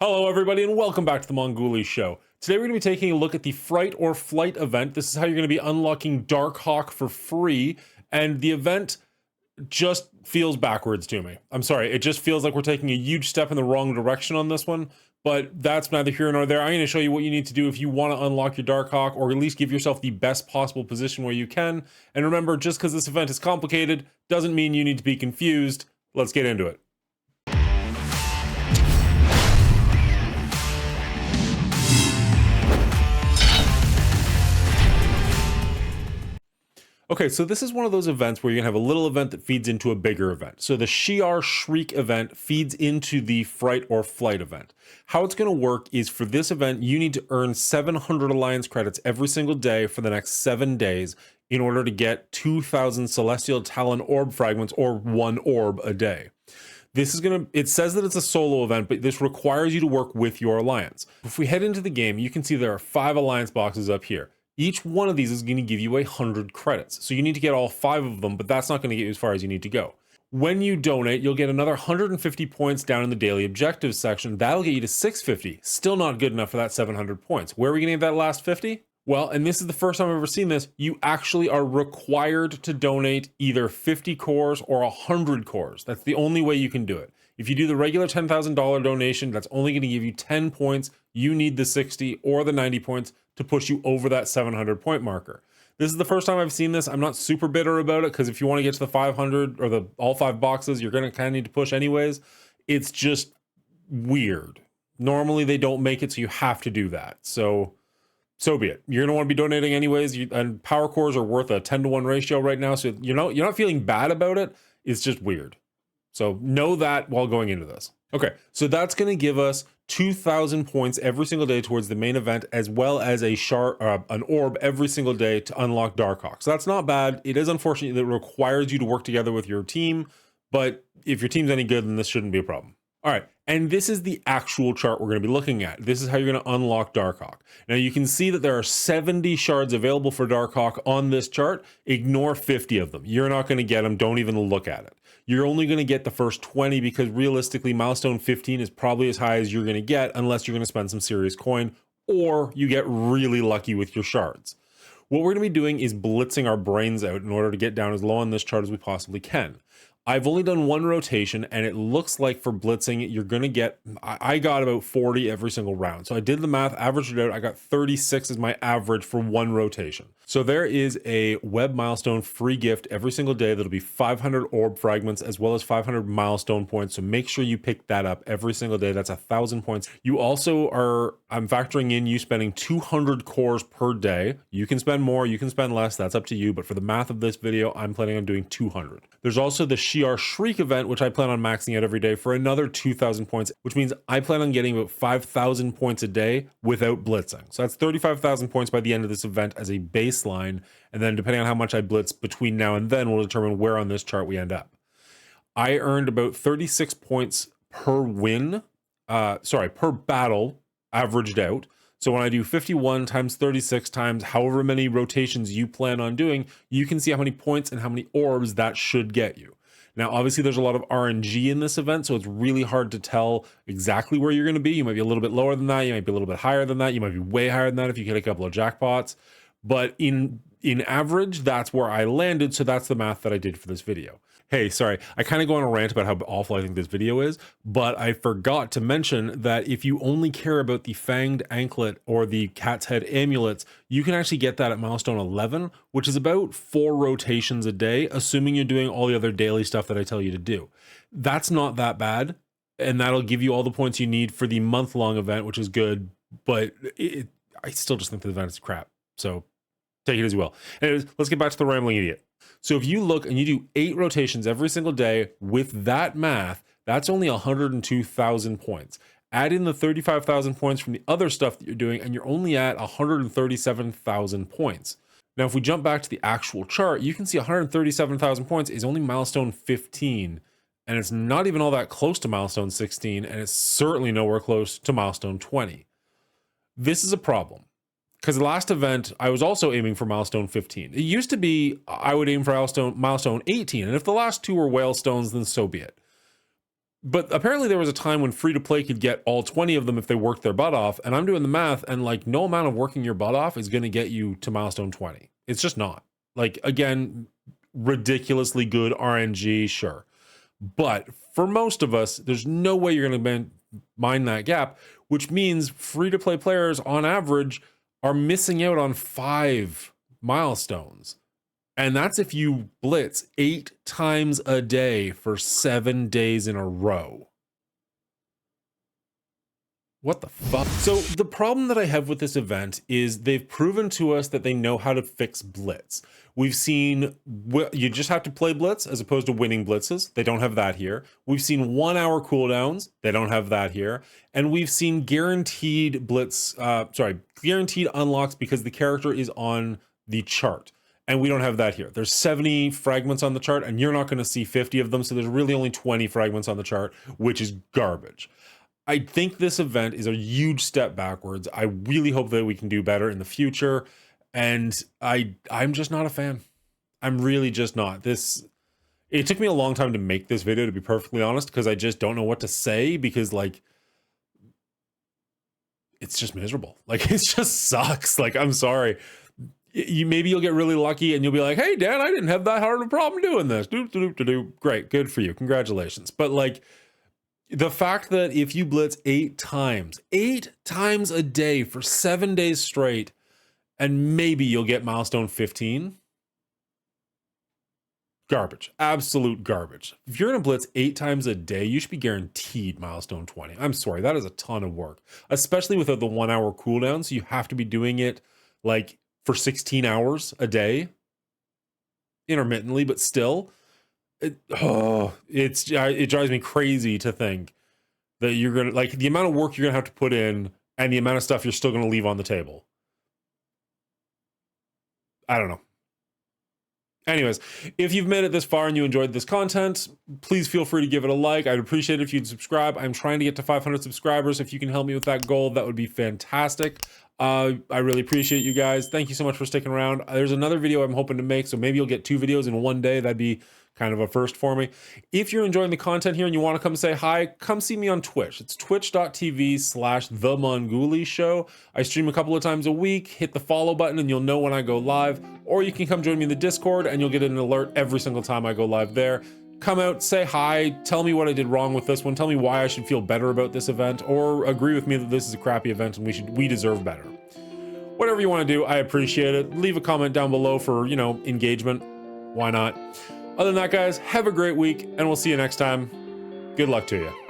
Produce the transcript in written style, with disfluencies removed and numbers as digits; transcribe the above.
Hello everybody and welcome back to the Mongoolie Show. Today we're going to be taking a look at the Fright or Flight event. This is how you're going to be unlocking Darkhawk for free, and the event just feels backwards to me. I'm sorry, it just feels like we're taking a huge step in the wrong direction on this one, but that's neither here nor there. I'm going to show you what you need to do if you want to unlock your Darkhawk, or at least give yourself the best possible position where you can. And remember, just because this event is complicated doesn't mean you need to be confused. Let's get into it. Okay, so this is one of those events where you're gonna have a little event that feeds into a bigger event. So the Shi'ar Shriek event feeds into the Fright or Flight event. How it's gonna work is, for this event, you need to earn 700 Alliance credits every single day for the next 7 days in order to get 2,000 Celestial Talon orb fragments, or 1 orb a day. This is it says that it's a solo event, but this requires you to work with your Alliance. If we head into the game, you can see there are 5 Alliance boxes up here. Each one of these is going to give you 100 credits. So you need to get all 5 of them, but that's not going to get you as far as you need to go. When you donate, you'll get another 150 points down in the daily objectives section. That'll get you to 650. Still not good enough for that 700 points. Where are we going to get that last 50? Well, and this is the first time I've ever seen this, you actually are required to donate either 50 cores or 100 cores. That's the only way you can do it. If you do the regular $10,000 donation, that's only going to give you 10 points. You need the 60 or the 90 points to push you over that 700 point marker. This is the first time I've seen this. I'm not super bitter about it, because if you want to get to the 500 or the all 5 boxes, you're going to kind of need to push anyways. It's just weird. Normally they don't make it so you have to do that. So be it. You're going to want to be donating anyways. And power cores are worth a 10-to-1 ratio right now. So you're not feeling bad about it. It's just weird. So know that while going into this. Okay, so that's going to give us 2,000 points every single day towards the main event, as well as an orb every single day to unlock Darkhawk. So that's not bad. It is unfortunate that it requires you to work together with your team, but if your team's any good, then this shouldn't be a problem. All right, and this is the actual chart we're going to be looking at. This is how you're going to unlock Darkhawk. Now you can see that there are 70 shards available for Darkhawk on this chart. Ignore 50 of them. You're not going to get them. Don't even look at it. You're only going to get the first 20, because realistically, milestone 15 is probably as high as you're going to get, unless you're going to spend some serious coin, or you get really lucky with your shards. What we're going to be doing is blitzing our brains out in order to get down as low on this chart as we possibly can. I've only done 1 rotation, and it looks like for blitzing, you're going to get, I got about 40 every single round. So I did the math, averaged it out. I got 36 as my average for 1 rotation. So there is a web milestone free gift every single day. That'll be 500 orb fragments, as well as 500 milestone points. So make sure you pick that up every single day. That's 1,000 points. You also I'm factoring in you spending 200 cores per day. You can spend more, you can spend less. That's up to you. But for the math of this video, I'm planning on doing 200. There's also the Shi'ar Shriek event, which I plan on maxing out every day for another 2,000 points, which means I plan on getting about 5,000 points a day without blitzing. So that's 35,000 points by the end of this event as a baseline. And then depending on how much I blitz between now and then will determine where on this chart we end up. I earned about 36 points per win, per battle averaged out. So when I do 51 times 36 times however many rotations you plan on doing, you can see how many points and how many orbs that should get you. Now, obviously, there's a lot of RNG in this event, so it's really hard to tell exactly where you're going to be. You might be a little bit lower than that. You might be a little bit higher than that. You might be way higher than that if you hit a couple of jackpots. But in average, that's where I landed. So that's the math that I did for this video. Hey, sorry, I kind of go on a rant about how awful I think this video is, but I forgot to mention that if you only care about the fanged anklet or the cat's head amulets, you can actually get that at milestone 11, which is about 4 rotations a day, assuming you're doing all the other daily stuff that I tell you to do. That's not that bad, and that'll give you all the points you need for the month-long event, which is good, but I still just think the event is crap, so take it as you will. Anyways, let's get back to the rambling idiot. So if you look and you do 8 rotations every single day with that math, that's only 102,000 points. Add in the 35,000 points from the other stuff that you're doing, and you're only at 137,000 points. Now, if we jump back to the actual chart, you can see 137,000 points is only milestone 15, and it's not even all that close to milestone 16, and it's certainly nowhere close to milestone 20. This is a problem. Because the last event, I was also aiming for milestone 15. It used to be I would aim for milestone 18, and if the last 2 were whale stones, then so be it. But apparently there was a time when free to play could get all 20 of them if they worked their butt off. And I'm doing the math, and like no amount of working your butt off is going to get you to milestone 20. It's just not. Like, again, ridiculously good RNG, sure. But for most of us, there's no way you're going to mine that gap, which means free to play players on average are missing out on 5 milestones. And that's if you blitz 8 times a day for 7 days in a row. What the fuck? So the problem that I have with this event is they've proven to us that they know how to fix blitz. We've seen, you just have to play blitz as opposed to winning blitzes. They don't have that here. We've seen 1 hour cooldowns. They don't have that here. And we've seen guaranteed guaranteed unlocks because the character is on the chart. And we don't have that here. There's 70 fragments on the chart, and you're not going to see 50 of them. So there's really only 20 fragments on the chart, which is garbage. I think this event is a huge step backwards. I really hope that we can do better in the future. And I'm just not a fan. I'm really just not. It took me a long time to make this video, to be perfectly honest, because I just don't know what to say, because like, it's just miserable. Like, it just sucks. Like, I'm sorry. Maybe you'll get really lucky and you'll be like, hey, Dan, I didn't have that hard of a problem doing this. Great, good for you. Congratulations. But like, the fact that if you blitz 8 times a day for 7 days straight, and maybe you'll get milestone 15, garbage, absolute garbage. If you're gonna blitz 8 times a day, you should be guaranteed milestone 20. I'm sorry, that is a ton of work, especially without the 1 hour cooldown. So you have to be doing it like for 16 hours a day, intermittently, but still, it drives me crazy to think that you're gonna, like, the amount of work you're gonna have to put in and the amount of stuff you're still gonna leave on the table. I don't know. Anyways, if you've made it this far and you enjoyed this content, please feel free to give it a like. I'd appreciate it if you'd subscribe. I'm trying to get to 500 subscribers. If you can help me with that goal, that would be fantastic. I really appreciate you guys. Thank you so much for sticking around. There's another video I'm hoping to make, so maybe you'll get 2 videos in one day. That'd be kind of a first for me. If you're enjoying the content here and you want to come say hi, come see me on Twitch. It's twitch.tv/TheMongoolie Show. I stream a couple of times a week. Hit the follow button and you'll know when I go live. Or you can come join me in the Discord and you'll get an alert every single time I go live there. Come out, say hi, tell me what I did wrong with this one, tell me why I should feel better about this event, or agree with me that this is a crappy event and we deserve better. Whatever you want to do, I appreciate it. Leave a comment down below for, engagement. Why not? Other than that, guys, have a great week, and we'll see you next time. Good luck to you.